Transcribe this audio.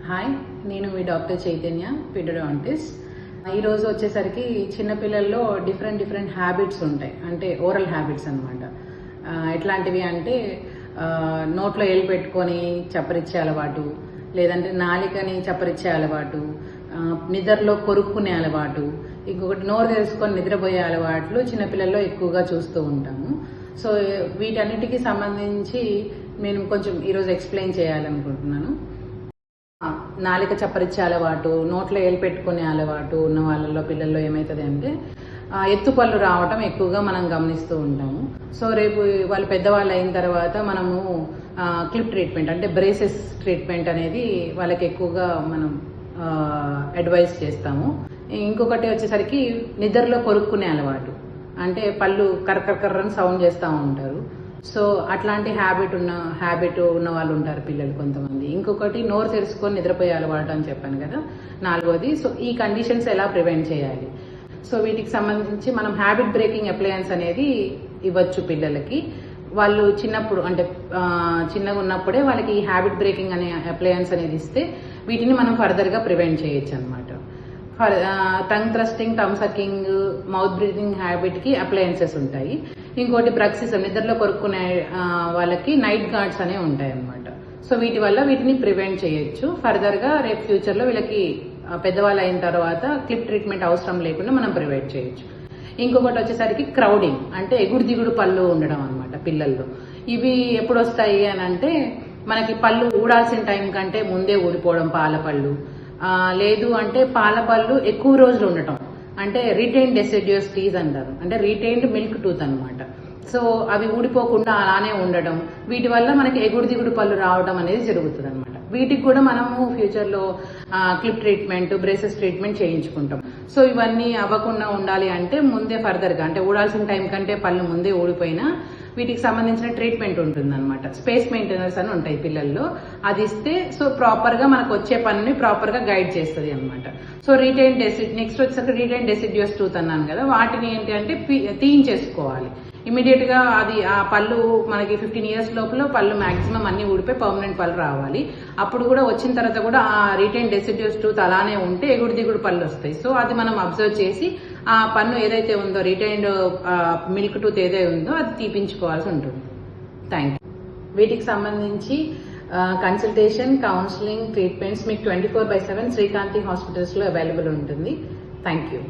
Hi, నేను మీ doctor Chaitanya, paediatrist. ఈరోజు వచ్చేసరికి చిన్నపిల్లల్లో డిఫరెంట్ హ్యాబిట్స్ ఉంటాయి, అంటే ఓరల్ హ్యాబిట్స్ అనమాట. ఎట్లాంటివి అంటే నోట్లో ఏలు పెట్టుకొని చప్పరిచ్చే అలవాటు, లేదంటే నాలికని చప్పరిచ్చే అలవాటు, నిద్రలో కొరుక్కునే అలవాటు, ఇంకొకటి నోరు తెలుసుకొని నిద్రపోయే అలవాట్లు చిన్నపిల్లల్లో ఎక్కువగా చూస్తూ ఉంటాము. సో వీటన్నిటికీ సంబంధించి నేను కొంచెం ఈరోజు ఎక్స్ప్లెయిన్ చేయాలనుకుంటున్నాను. నాలిక చప్పరిచ్చే అలవాటు, నోట్లో ఏలు పెట్టుకునే అలవాటు ఉన్న వాళ్ళలో పిల్లల్లో ఏమవుతుంది అంటే ఎత్తుపళ్ళు రావటం ఎక్కువగా మనం గమనిస్తూ ఉంటాము. సో రేపు వాళ్ళు పెద్దవాళ్ళు అయిన తర్వాత మనము క్లిప్ ట్రీట్మెంట్ అంటే బ్రేసెస్ ట్రీట్మెంట్ అనేది వాళ్ళకి ఎక్కువగా మనం అడ్వైస్ చేస్తాము. ఇంకొకటి వచ్చేసరికి నిద్రలో కొరుక్కునే అలవాటు, అంటే పళ్ళు కర్రని సౌండ్ చేస్తూ ఉంటారు. సో అట్లాంటి హ్యాబిట్ ఉన్న వాళ్ళు ఉంటారు పిల్లలు కొంతమంది. ఇంకొకటి నోరు తెరుచుకొని నిద్రపోయే అలవాటు అని చెప్పాను కదా, 4వది. సో ఈ కండిషన్స్ ఎలా ప్రివెంట్ చేయాలి? సో వీటికి సంబంధించి మనం హ్యాబిట్ బ్రేకింగ్ అప్లయన్స్ అనేది ఇవ్వచ్చు పిల్లలకి. వాళ్ళు చిన్నప్పుడు అంటే చిన్నగా ఉన్నప్పుడే వాళ్ళకి ఈ హ్యాబిట్ బ్రేకింగ్ అనే అప్లయన్స్ అనేది ఇస్తే వీటిని మనం ఫర్దర్గా ప్రివెంట్ చేయొచ్చు అనమాట. Tongue thrusting, thumb sucking, mouth breathing హ్యాబిట్కి అప్లయన్సెస్ ఉంటాయి. ఇంకోటి బ్రక్సిజం, నిద్రలో కొరుక్కునే వాళ్ళకి నైట్ గార్డ్స్ అనేవి ఉంటాయి అన్నమాట. సో వీటి వల్ల వీటిని ప్రివెంట్ చేయొచ్చు. ఫర్దర్గా రేపు ఫ్యూచర్లో వీళ్ళకి పెద్దవాళ్ళు అయిన తర్వాత క్లిప్ ట్రీట్మెంట్ అవసరం లేకుండా మనం ప్రివెంట్ చేయొచ్చు. ఇంకొకటి వచ్చేసరికి క్రౌడింగ్, అంటే ఎగుడు దిగుడు పళ్ళు ఉండడం అనమాట పిల్లల్లో. ఇవి ఎప్పుడు వస్తాయి అని అంటే మనకి పళ్ళు ఊడాల్సిన టైం కంటే ముందే ఊడిపోవడం, పాల పళ్ళు, లేదు అంటే పాల పళ్ళు ఎక్కువ రోజులు ఉండటం, అంటే రీటైన్డ్ డెసిడ్యూస్ టీత్ అంటారు, అంటే రీటైన్డ్ మిల్క్ టూత్ అనమాట. సో అవి ఊడిపోకుండా అలానే ఉండడం, వీటి వల్ల మనకి ఎగుడు దిగుడు పళ్ళు రావడం అనేది జరుగుతుంది అనమాట. వీటికి కూడా మనము ఫ్యూచర్లో క్లిప్ ట్రీట్మెంట్, బ్రేసెస్ ట్రీట్మెంట్ చేయించుకుంటాం. సో ఇవన్నీ అవ్వకుండా ఉండాలి అంటే ముందే ఫర్దర్గా, అంటే ఊడాల్సిన టైం కంటే పళ్ళు ముందే ఊడిపోయినా వీటికి సంబంధించిన ట్రీట్మెంట్ ఉంటుంది అనమాట. స్పేస్ మెయింటెనర్స్ అని ఉంటాయి పిల్లల్లో, అది ఇస్తే సో ప్రాపర్గా మనకు వచ్చే పనిని ప్రాపర్గా గైడ్ చేస్తుంది అనమాట. సో నెక్స్ట్ వచ్చేసరికి రీటైన్ డెసిడ్యూస్ టూత్ అన్నాను కదా, వాటిని ఏంటి అంటే తీయించేసుకోవాలి ఇమీడియట్ గా. అది ఆ పళ్ళు మనకి 15 years లోపల పళ్ళు మాక్సిమం అన్ని ఊడిపోయి పర్మనెంట్ పళ్ళు రావాలి. అప్పుడు కూడా వచ్చిన తర్వాత కూడా ఆ రీటైన్ డెసిడ్యూస్ టూత్ అలానే ఉంటే ఎగుడు దిగుడు పళ్ళు వస్తాయి. సో అది మనం అబ్జర్వ్ చేసి ఆ పన్ను ఏదైతే ఉందో, రీటైన్డ్ మిల్క్ టూత్ ఏదైతే ఉందో అది తీపించుకోవాల్సి ఉంటుంది. Thank you. వీటికి సంబంధించి కన్సల్టేషన్, కౌన్సిలింగ్, ట్రీట్మెంట్స్ మీకు 24/7 శ్రీకాంతి హాస్పిటల్స్లో అవైలబుల్ ఉంటుంది. Thank you.